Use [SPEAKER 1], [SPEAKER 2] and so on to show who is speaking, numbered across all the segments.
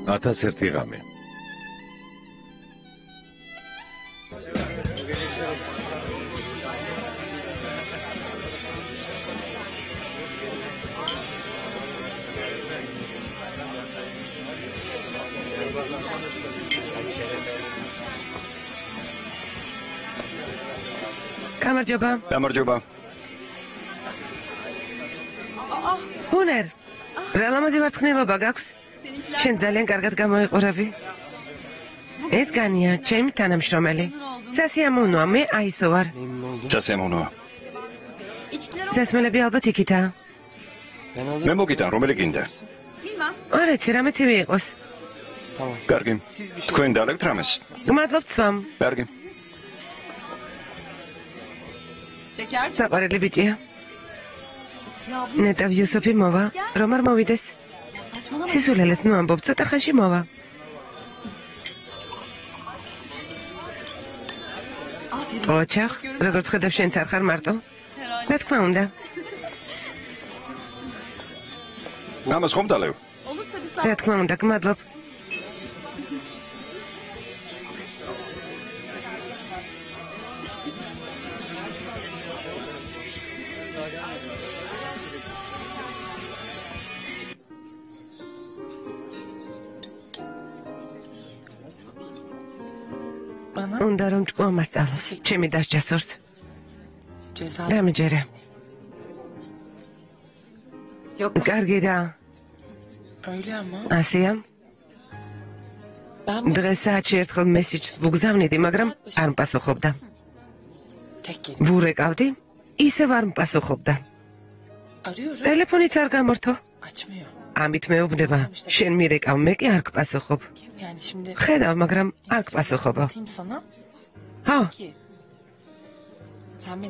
[SPEAKER 1] 1001 ღამე.
[SPEAKER 2] გამარჯობა.
[SPEAKER 3] ჰუნერ, რა ლამაზი ვარცხნილობა გაქვს? შენ ძალიან კარგად გამოიყურები. ეს განია, ჩემი თანამშრომელი. სასიამოვნოა, მე აისო ვარ.
[SPEAKER 2] სასიამოვნოა.
[SPEAKER 3] სასმელები ალბათ იქითაა.
[SPEAKER 2] მე მოგიტან, რომელი გინდა?
[SPEAKER 3] არ იცი, რამე ცივი იყოს.
[SPEAKER 2] კარგი. თქვენ დალებთ რამეს?
[SPEAKER 3] გმადლობთ სვამ.
[SPEAKER 2] კარგი.
[SPEAKER 3] საყვარელი ბიჭია. ნეტავ იუსოფი მოვა, რომ არ მოვიდეს. სისულელეთ ნუ ამბობ, ცოტა ხანში მოვა. ოჩახ, როგორც ხედავ შენც არ ხარ მარტო? რა თქმა უნდა.
[SPEAKER 2] ამას ხომ დალევ?
[SPEAKER 3] რა თქმა უნდა, გმადლობ. უნდა რომ ჭკუა მასწავლოს, ჩემი დასჯასორს. დამიჯერე. კარგი რა. ასია? დღეს საათში ერთხელ მესიჯს ვუგზავნიდი, მაგრამ არ მპასუხობდა. ვურეკავდი, ისევ არ მპასუხობდა. ტელეფონიც არ გამორთო. ამით მეუბნება, შენ მირეკავ, მე კი არ გპასუხობ. ხედავ, მაგრამ არ გპასუხობო. ჰო?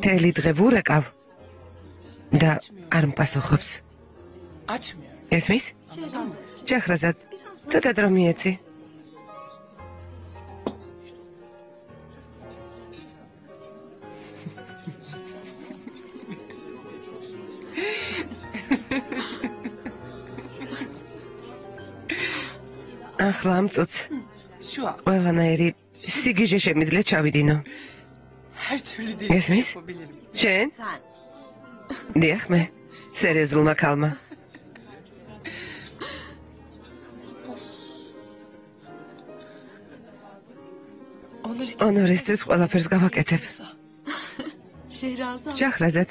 [SPEAKER 3] თელი დღე ვურეკავ და არ მპასუხობს. ესმის? ჩახრაზად, ცოტა დრო მიეცი. ახლა ამ წუთს ყველანაირი სიგიჟე შემიძლია ჩავიდინო. ესმის? შენ? დიახ, მე სერიოზულმა ქალმა. ონორისთვის ყველაფერს გავაკეთებ. შახრაზად,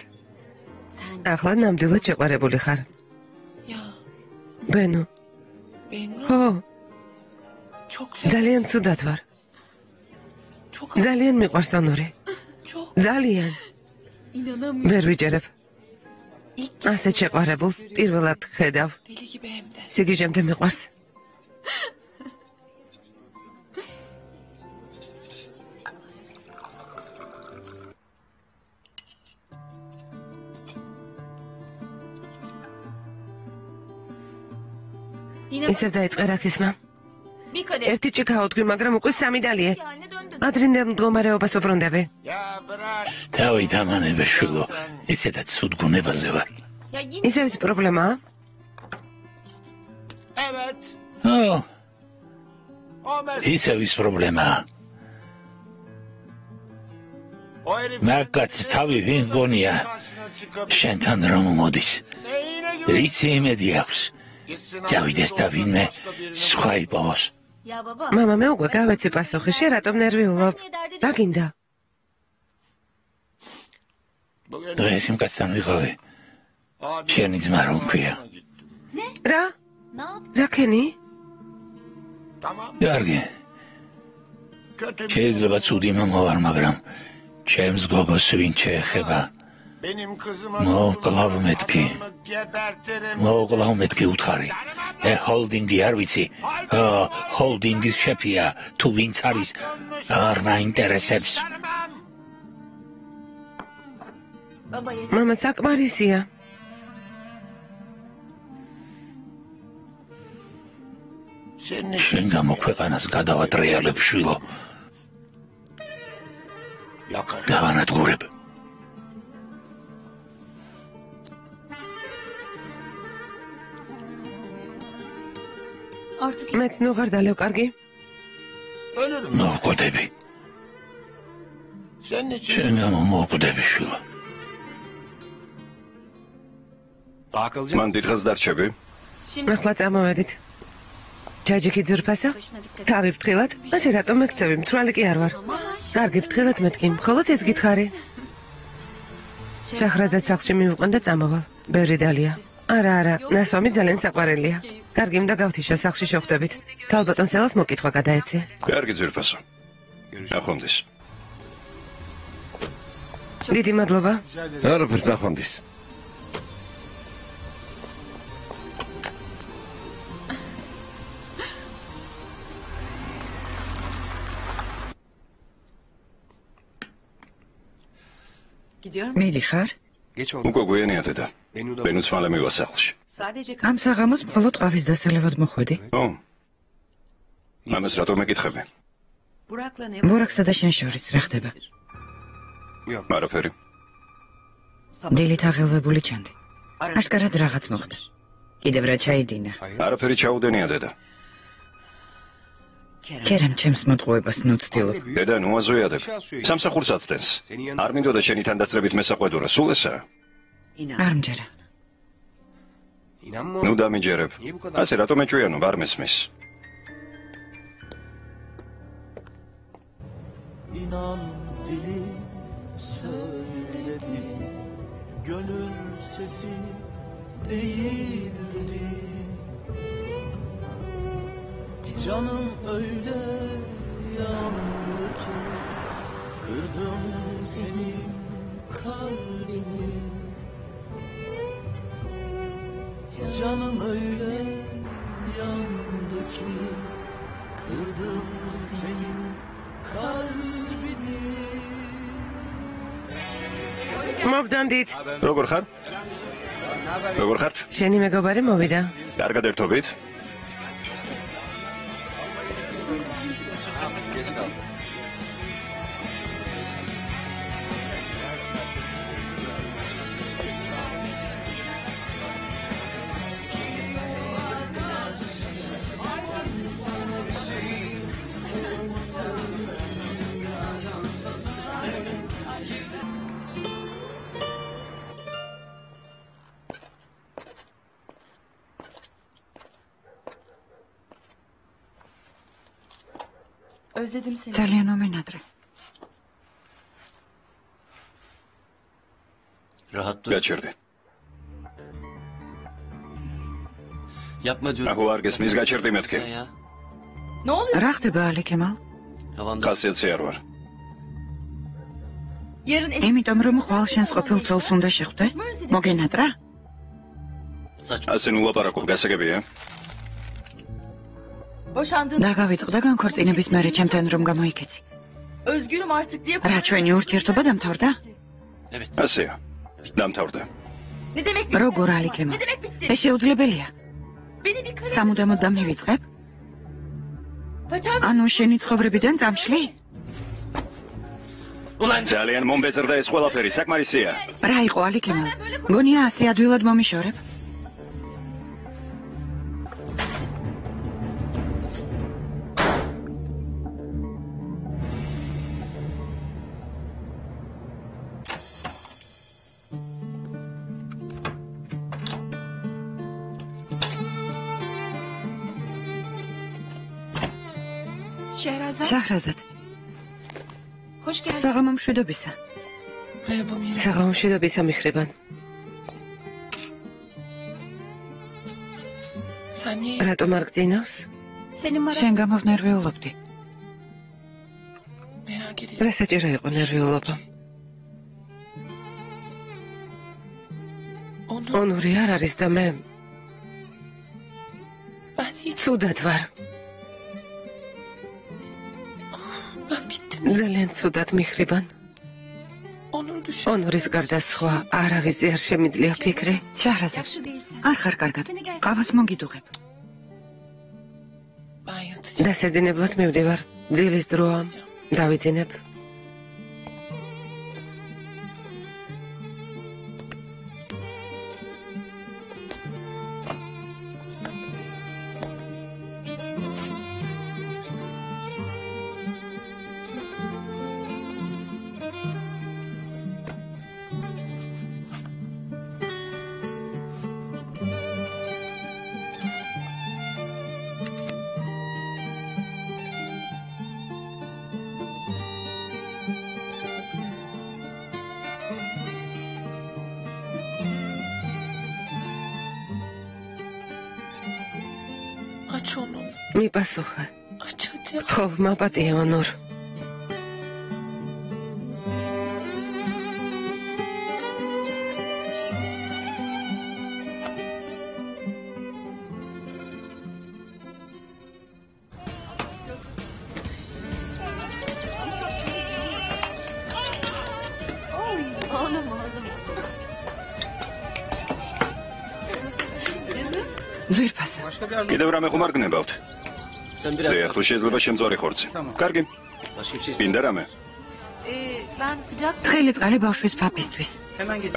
[SPEAKER 3] ახლა ნამდვილად შეყვარებული ხარ. ბენო. ხო. ძალიან ცუდად ვარ. ძალიან მიყვარს ონორი. ძალიან. ვერ ვიჯერებ. ასეთ შეყვარებულს პირველად ხედავ. სიგიჟემდე მიყვარს. ისევ დაიწყე რაქისმა. ერთი ჭიქაოთქვი, მაგრამ უკვე 3 დალიე. ადრინდელ მდგომარეობას ვბრუნდები.
[SPEAKER 4] დავით ამანებე შვილო, ისედაც სულ გონებაზე ვარ.
[SPEAKER 3] ისევ ის პრობლემაა?
[SPEAKER 4] ისევ ის პრობლემაა. მაგკაცს თავი ვინ გონია, შენთან რომ მოდის. რიცი იმედი აქვს. წავიდეს და ვინმე სხვა იპოვოს.
[SPEAKER 3] მამა, მე უკვე გავეცი პასუხი, შენ რატომ ნერვიულობ? რა გინდა?
[SPEAKER 4] დღეს იმ კაცთან ვიყავი. შენი ძმა რომ ქვია.
[SPEAKER 3] რა? რა ქენი?
[SPEAKER 4] კარგი. შეიძლება ცუდი მამა ვარ, მაგრამ ჩემს გოგოს ვინ შეეხება. მოკვლავ მეთქი უთხარი. მე ჰოლდინგი არ ვიცი. ჰოლდინგის შეფია, თუ ვინც არის, არ მაინტერესებს.
[SPEAKER 3] მამა, საკმარისია.
[SPEAKER 4] შენ გამოქვეყანას გადავატრიალებ შვილო. გავანადგურებ.
[SPEAKER 3] მეც ნუ ღარ დალევ, კარგი?
[SPEAKER 4] მოვკვდები. შენ გამო მოვკვდები, შვილო.
[SPEAKER 2] მან დიდხანს დარჩები?
[SPEAKER 3] ახლა წამოვედით. ჯაჯიკი ძვირფასა? თავი ფრთხილად? ასე რატომ მეკცევი? მთვრალი კი არ ვარ. კარგი, ფრთხილად მეთქი, მხოლოდ ეს გითხარი. შახრაზად სახლში მივიყვან და წამოვალ. ბევრი დალია. არა, ნასვამი ძალიან საყვარელია. კარგი, უნდა გავთიშო, სახლში შევხვდებით. ქალბატონ სელას მოკითხვა გადაეცე.
[SPEAKER 2] კარგი ძვირფასო. ნახვამდის.
[SPEAKER 3] დიდი მადლობა.
[SPEAKER 1] არაფერს, ნახვამდის.
[SPEAKER 5] მილი ხარ?
[SPEAKER 2] უკვე გვიანია დედა. ბენუც მალე მივა სახლში.
[SPEAKER 5] ამ საღამოს მხოლოდ ყავის დასალევად მოხვედი.
[SPEAKER 2] ო. ამას რატომ მეკითხები?
[SPEAKER 5] ბურაქსა და შენ შორის რა ხდება?
[SPEAKER 2] არაფერი.
[SPEAKER 5] დილით აღელვებული ჩანდი. აშკარად რაღაც მოხდა. კიდევ რა ჩაიდინა.
[SPEAKER 2] არაფერი ჩაუდენია დედა.
[SPEAKER 5] კერამ ჩემს მოტყუებას ნუცდილობ.
[SPEAKER 2] დედა ნუ აზოიადებ. სამსახურს აცდენს. არ მინდოდა შენი თანდასწრებით მესაყვედურა, სულ ესაა?
[SPEAKER 5] არ მჯერა.
[SPEAKER 2] ნუ დამიჯერებ. ასე რატომ ეჭვიანობ, არ მესმის?
[SPEAKER 6] İnan dili söyledi, gönül sesi değildi. Canım öyle yandı ki, kırdım senin kalbini. Canım öyle yandı ki, kırdım senin kalbini.
[SPEAKER 3] მოგდანდით.
[SPEAKER 2] როგორ ხარ? როგორ ხართ?
[SPEAKER 3] შენი მეგობარი მოვიდა.
[SPEAKER 2] კარგად ერთობით?
[SPEAKER 7] Özledim seni.
[SPEAKER 5] ძალიან მომენადრე.
[SPEAKER 1] Rahat dur.
[SPEAKER 2] გაჩერდი.
[SPEAKER 1] Yapma diyorum.
[SPEAKER 2] აჰო არ გესმის, გაჩერდი მეთქი.
[SPEAKER 1] Ya.
[SPEAKER 7] Ne oluyor?
[SPEAKER 5] რა ხდება ალი კემალ?
[SPEAKER 1] Havanda.
[SPEAKER 2] ხასიათზე არ ვარ.
[SPEAKER 7] Yarın
[SPEAKER 5] იმიტომ რომ ხვალ შენს ყოფილ ცოლს უნდა შეხვდე? მოგენატრა?
[SPEAKER 1] Saçma.
[SPEAKER 2] ასე ნუ ლაპარაკობ, გასაგებია?
[SPEAKER 7] boşandığın
[SPEAKER 5] დაგავიწყდა განქორწინების მერე ჩემთან რომ გამოიქეცი.
[SPEAKER 7] özgürüm artık diye
[SPEAKER 5] რა ჩვენი ურთიერთობა დამთავრდა?
[SPEAKER 2] ასეა. დამთავრდა.
[SPEAKER 7] Ne demek bitti?
[SPEAKER 5] როგორ ალი კემალ?
[SPEAKER 7] Ne demek bitti?
[SPEAKER 5] ეს შეუძლებელია.
[SPEAKER 7] Beni bir kare...
[SPEAKER 5] სამუდამოდ დამივიწყებ?
[SPEAKER 7] Paçam...
[SPEAKER 5] ანუ შენი ცხოვრებიდან წამშლი?
[SPEAKER 2] ძალიან მომბეზრდა ეს ყველაფერი, საკმარისია.
[SPEAKER 5] რა იყო ალი კემალ? გონია ასე ადვილად მომიშორებ? შაჰრაზად.
[SPEAKER 7] Hoş geldin.
[SPEAKER 5] საღამო მშვიდობისა.
[SPEAKER 7] Merhaba Mira.
[SPEAKER 3] საღამოშიდობისა მიხრებან.
[SPEAKER 7] Sen niye?
[SPEAKER 3] რატომ არ გძინავს?
[SPEAKER 7] Senin
[SPEAKER 5] შენ გამოვნერვეულობდი.
[SPEAKER 7] merak ediyorum.
[SPEAKER 3] რა საჭირო იყო ნერვიულობა? ონური არ არის და მე
[SPEAKER 7] Ben hiç...
[SPEAKER 3] ცუდად ვარ.
[SPEAKER 7] Ben bittim.
[SPEAKER 3] ძალიან ცუდად მიხრებან.
[SPEAKER 7] Onur düşün.
[SPEAKER 3] ონურის გარდა სხვა არავის არ შემიძლია ფიქრი.
[SPEAKER 5] შაჰრაზად. არ ხარ კარგად. ყავას მოგიდუღებ.
[SPEAKER 7] Ben yatacağım.
[SPEAKER 3] დასაძინებლად მივდივარ. ძილის დროა. დავიძინებ. მიპასუხე.
[SPEAKER 7] აჩათი.
[SPEAKER 3] გთხოვ, მაპატიე ონურ.
[SPEAKER 5] ძვირფასა.
[SPEAKER 2] კიდევ რამე ხუმარგნებავთ?
[SPEAKER 1] სენბირა.
[SPEAKER 2] დიახ, თუ შეიძლება შემწვარი ხორცი. კარგი. მინდა რამე?
[SPEAKER 5] თხელი წყალი ბავშვის პაპისთვის.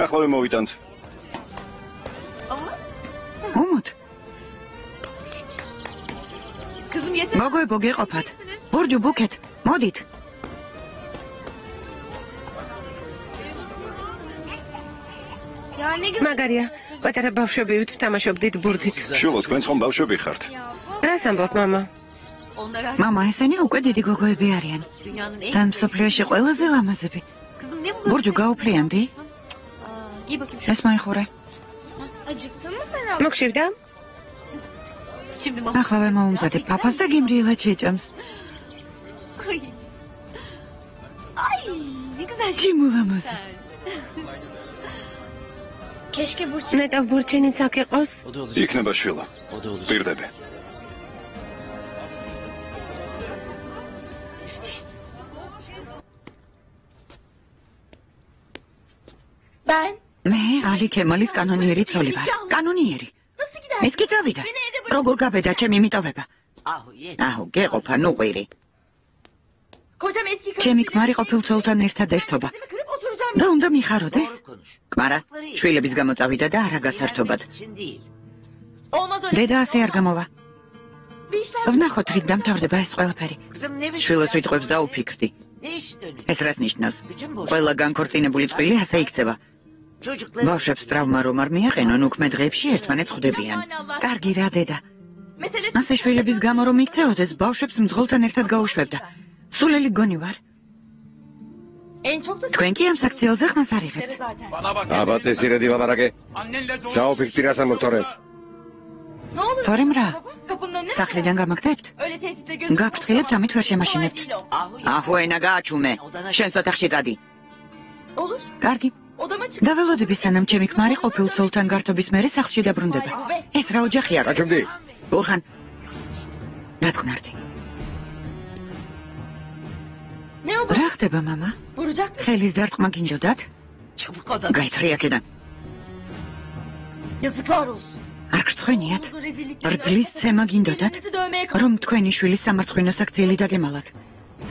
[SPEAKER 2] ახლავე მოვიტანთ.
[SPEAKER 5] უმოთ. მოგოებო გეყოფათ. ბურჯუ ბუქეთ. მოდით.
[SPEAKER 3] მაგარია, პატარა ბავშვებივით ვთამაშობდით ბურთით.
[SPEAKER 2] შულო, თქვენ ხომ ბავშვები ხართ?
[SPEAKER 3] რას ამბობ, მამა?
[SPEAKER 5] მამა, ესენი უკვე დიდი გოგოები არიან. თან მსოფლიოში ყველაზე ლამაზები. ბურჯუ გაუფრიანდი? ეს მოიხურე.
[SPEAKER 3] მოგშივდა?
[SPEAKER 5] ახლავე მოუმზადე პაპას და გიმრიელად შეჭამს. ჩიმულამაზი.
[SPEAKER 3] ნეტავ ბურჩინიც აქ იყოს?
[SPEAKER 2] იქნება შვილო. პირდები.
[SPEAKER 5] მე ალი ქემალის კანონიერი ცოლი ვარ. კანონიერი. ეს კი წავიდა. როგორ გაბედა ჩემი მიტოვება? აჰო, გეყოფა ნუყვირი. ჩემი ქმარი ყოფილ ცოლთან ერთად ერთობა. და უნდა მიხაროდეს? ქმარა, შვილების გამო წავიდა და არა გასართობად. დედა ასე არ გამოვა. ვნახოთ რით დამთავრდება ეს ყველაფერი. შვილოს ვიტყვებს და უფიქრდი. ეს რას ნიშნავს? ყველა განქორწინებული წყვილი ასე იქცევა. ბავშვებს ტრავმა რომ არ მიაყენონ, უქმე დღეებში ერთმანეთს ხვდებიან. კარგი რა დედა. ასე შვილების გამო რომ იქცეოდეს, ბავშვებს მძღოლთან ერთად გაუშვებდა. სულელი გონი ვარ. თქვენ კი ამ საქციელზე ხმას არიღებთ.
[SPEAKER 8] აბა წესირედი ლაპარაკე. დაუფიქრდი რას ამბობ თორემ.
[SPEAKER 5] თორემ რა? სახლიდან გამაგდებთ? გაგფრთხილებთ ამით ვერ შემაშინებთ. აჰო ენა გააჩუმე. შენ ოთახში წადი. კარგი. დაველოდები სანამ ჩემი ქმარი ყოფილ ცოლთან გართობის მერე სახლში დაბრუნდება. ეს რა ოჯახია?
[SPEAKER 8] გაჩუმდი.
[SPEAKER 5] ბურხან. დაწყნარდი. რა ხდება მამა? ხელის დარტყმა გინდოდათ? გაიცრი აქედან. არ გწხვენიათ? რძლის ცემა გინდოდათ? რომ თქვენი შვილი სამარცხვინო საქციელი დაგემალათ.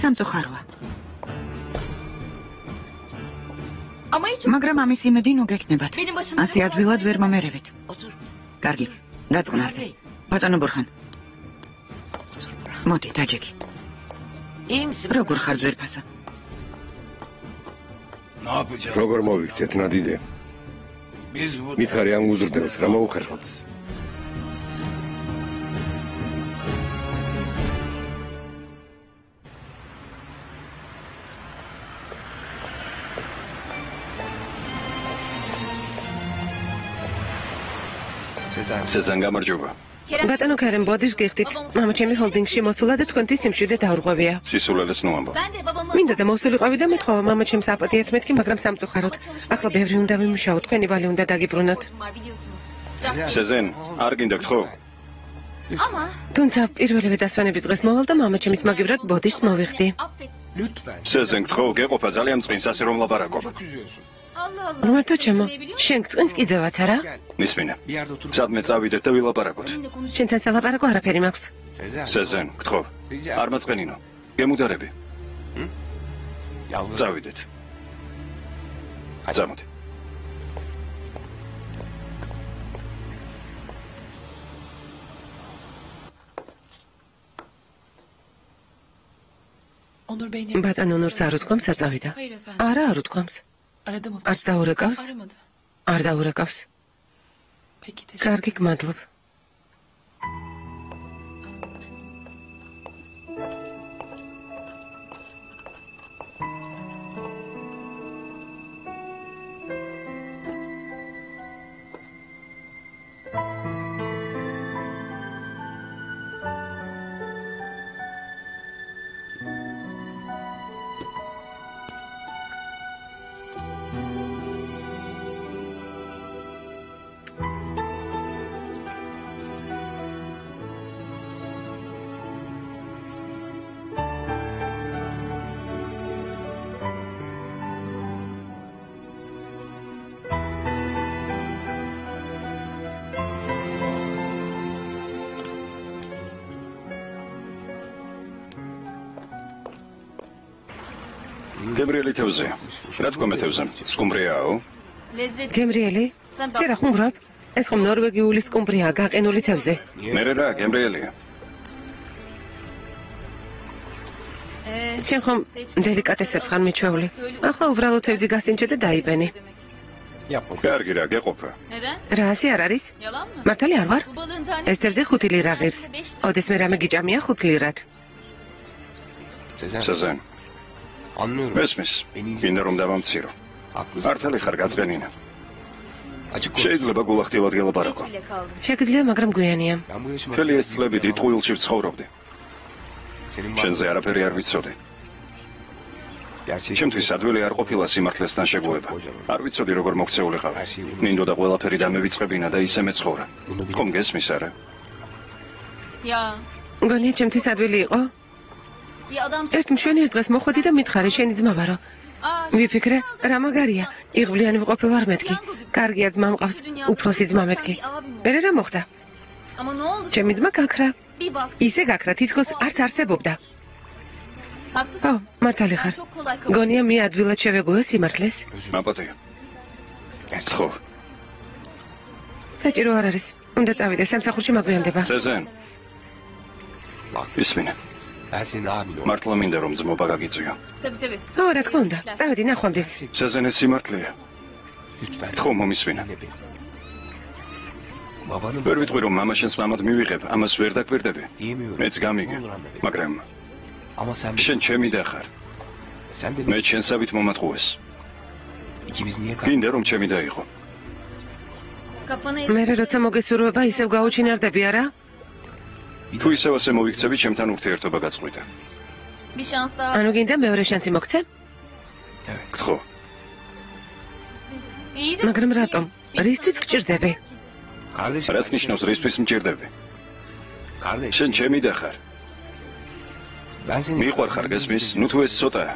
[SPEAKER 5] სამწუხაროა. მაგრამ ამის იმედი ნუ გექნებათ. ასე ადვილად ვერ მომერევით. კარგი, დაწყნარდი. ბატონო ბურხან. მოდი, დაჯექი. როგორ ხარ ძვირფასა?
[SPEAKER 8] როგორ მოვიქცეთ ნადიდე? მითხარი ამ უზრდელს რა მოუხერხოთ?
[SPEAKER 2] სეზან გამარჯობა.
[SPEAKER 3] ბატონო ქერემ, ბოდიშ გიხდით. მამა ჩემი ჰოლდინგში მოსულა და თქვენთვის სიმშვიდე დაურღვევია.
[SPEAKER 2] სისულელეს ნუ ამბობ.
[SPEAKER 3] მინდა და მოსულიყავი და მეთხოვა მამა ჩემს აპატიეთ მეთქი, მაგრამ სამწუხაროდ. ახლა ბევრი უნდა ვიმუშაო, თქვენი ვალი უნდა დაგიბრუნოთ.
[SPEAKER 2] სეზენ, არ გინდა გთხოვ?
[SPEAKER 3] თუმცა პირველივე დასვენების დღეს მოვალ და მამა ჩემის მაგივრად ბოდიშს მოვიხდი.
[SPEAKER 2] სეზენ, გთხოვ, გეყოფა ძალიან წყინს ასე რომ ლაპარაკობ.
[SPEAKER 3] რომარტო ჩემო, შენ წყინს კიდევაც არა?
[SPEAKER 2] მისმინე. სადმე წავიდეთ და ვილაპარაკოთ.
[SPEAKER 3] შენთან სალაპარაკო არაფერი მაქვს.
[SPEAKER 2] სეზენ, გთხოვ, არ მაწყენინო. გემუდარები. წავიდეთ. წამოდი.
[SPEAKER 3] ბატონო ნურს არ უთქვამს აწავიდა? არა, არ უთქვამს. არც დაურეკავს? არ დაურეკავს. კარგი, გმადლობ.
[SPEAKER 2] გებრიელი თევზე. რა თქვა მე თევზემ? სკუმბრიაო?
[SPEAKER 3] გემრიელი? შენ რა ხუმრობ? ეს ხომ ნორვეგიული სკუმბრია, გაყინული თევზე.
[SPEAKER 2] მე რა, გებრიელია.
[SPEAKER 3] შენ ხომ დელიკატესებს ხარ მიჩვეული? ახლა უბრალოდ თევზი გასინჯე და დაიბენი.
[SPEAKER 2] კარგი რა, გეყოფა.
[SPEAKER 3] რა ასე არ არის? მართალი არ ვარ? ეს თევზი 5 ლირა ღირს. ოდეს მე რამე გიჭამია 5 ლირად.
[SPEAKER 2] სეზენ. მესმის, მინდა რომ დავამცირო. მართალი ხარ გაწყენინა. შეიძლება გულახდილად გელაპარაკო.
[SPEAKER 3] შეგიძლია, მაგრამ გვიანია.
[SPEAKER 2] მთელი ეს წლები დიდყუილში ვცხოვრობდი. შენზე არაფერი არ ვიცოდი. ჩემთვის ადვილი არ ყოფილა სიმართლესთან შეგუება. არ ვიცოდი როგორ მოქცეულიყავ. მინდოდა ყველაფერი დამევიწყებინა და ისე მეცხოვრა. ხომ გესმის არა?
[SPEAKER 3] გონია ჩემთვის ადვილი იყო? ერთ მშვენიერ დღეს მოხვედი და მითხარი შენი ძმა ვარო. ვიფიქრე, რა მაგარია, იღბლიანი ვყოფილ არ მეთქი. კარგია ძმა მყავს, უფროსი ძმა მეთქი. მერე რა მოხდა? ჩემი ძმა გაქრა. ისე გაქრა, თითქოს არც არსებობდა. ო, მართალი ხარ. გონია მე ადვილად შევეგუო სიმართლეს?
[SPEAKER 2] მაპატია. ხო.
[SPEAKER 3] საჭირო არ არის. უნდა წავიდე, სამსახურში მაგვიანდება.
[SPEAKER 2] სეზენ. ისმინე. მართლა მინდა რომ ძმობა გაგიწვიო.
[SPEAKER 3] ო, რა თქმა უნდა. წავედი ნახვამდის.
[SPEAKER 2] სეზენ ეს სიმართლეა. ხო, მომისმინა. ვერ ვიტყვი რომ მამა შენს მამად მივიღებ, ამას ვერ დაკვირდები. მეც გამიგე, მაგრამ შენ ჩემი და ხარ. მე შენსავით მომატყუეს. გინდა რომ ჩემი და იყო.
[SPEAKER 3] მე როცა მოგესურვება, ისევ გაუჩინარდები, არა?
[SPEAKER 2] თუ ისევ ასე მოვიქცევი, ჩემთან ურთიერთობა გაწყვიტა.
[SPEAKER 3] ანუ გინდა მეორე შანსი მოგცე?
[SPEAKER 2] ხო.
[SPEAKER 3] მაგრამ რატომ? რისთვის გჭირდები?
[SPEAKER 2] რაც ნიშნავს რისთვის მჭირდები? შენ ჩემი და ხარ. მიყვარ ხარ გესმის, ნუ თუ ეს ცოტაა.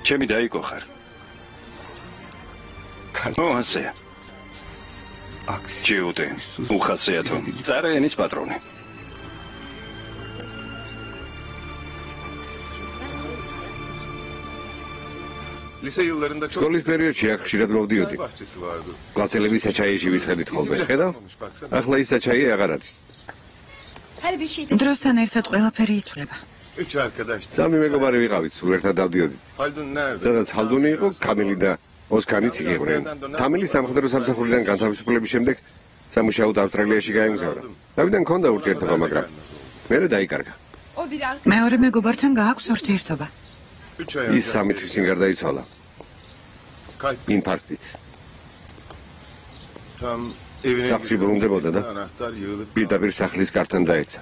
[SPEAKER 2] ჩემი დაიკო ხარ. ო, ასე. ჯიუტი, უხასიათო, წარენის პატრონი.
[SPEAKER 8] სკოლის პერიოდში აქ ხშირად მოვდიოდი. კლასელები საჩაიში ვისხედით ხოლმე, ხედავ? ახლა ის საჩაი აღარ არის.
[SPEAKER 5] დროსთან ერთად ყველაფერი იცვლება.
[SPEAKER 8] სამი მეგობარი ვიყავით, სულ ერთად დავდიოდით. სადაც ჰალდუნი იყო, კამილი და ოსკანიც იღებდნენ. თამილი სამხედრო სამსახურიდან განთავისუფლების შემდეგ სამუშაოდ ავსტრალიაში გაემგზავრა. თავიდან ჰქონდა ურთიერთობა, მაგრამ მერე დაიკარგა.
[SPEAKER 5] მეორე მეგობართან გააქვს ურთიერთობა.
[SPEAKER 8] ის 3 თვის წინ გარდაიცვალა. ინფარქტით. ტაქსი ბრუნდებოდა და პირდაპირ სახლის კართან დაეცა.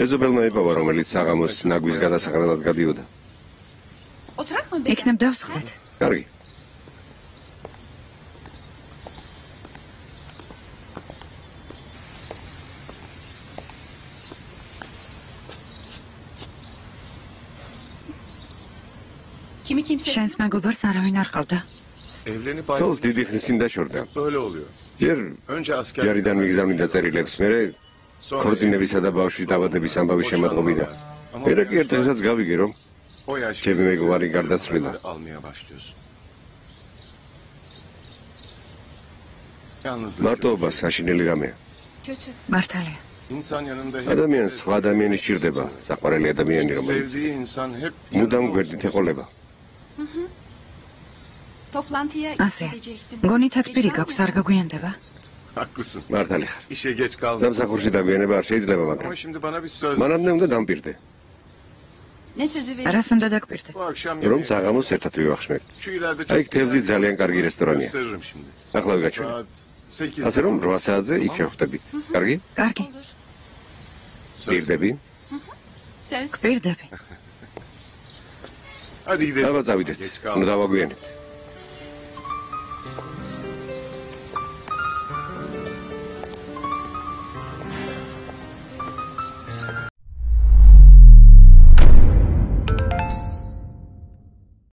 [SPEAKER 8] ეზობელმა ებავა, რომელიც საღამოს ნაგვის გადასახარებლად გადიოდა.
[SPEAKER 5] იქნებ დავსხდეთ.
[SPEAKER 8] კარგი.
[SPEAKER 5] შენს მეგობარს არავინ არ ყავდა.
[SPEAKER 8] ცოლს დიდი ხნის წინ დაშორდა. ჯერ ჯარიდან მიგზავნიდა წერილებს, მერე ქორწინებისა და ბავშვის დაბადების ამბავი შემატყობინა. მერე კი ერთ დღესაც გავიგე, რომ ჩემი მეგობარი გარდაცვლილა. მარტოობა საშინელი რამეა.
[SPEAKER 5] მართალია.
[SPEAKER 8] ადამიანს სხვა ადამიანი სჭირდება, საყვარელი ადამიანი, რომელიც მუდამ გვერდით ეყოლება.
[SPEAKER 5] ასე, გონითად პირი გაქვს, არ გაგვიანდება?
[SPEAKER 8] მართალი ხარ. სამსახურში დაგვიანება არ შეიძლება, მაგრამ მანამდე უნდა დამპირდე.
[SPEAKER 5] რას უნდა დაგპირდე?
[SPEAKER 8] რომ საღამოს ერთად ვივახშმებთ. აი, თევზი ძალიან კარგი რესტორანია. ახლა ვიგაჩვენე. ასე რომ 8 საათზე იქ შევხვდები. კარგი?
[SPEAKER 5] კარგი.
[SPEAKER 8] პირდები?
[SPEAKER 5] პირდები.
[SPEAKER 8] აბა წავიდეთ. უნდა დავაგვიანებთ.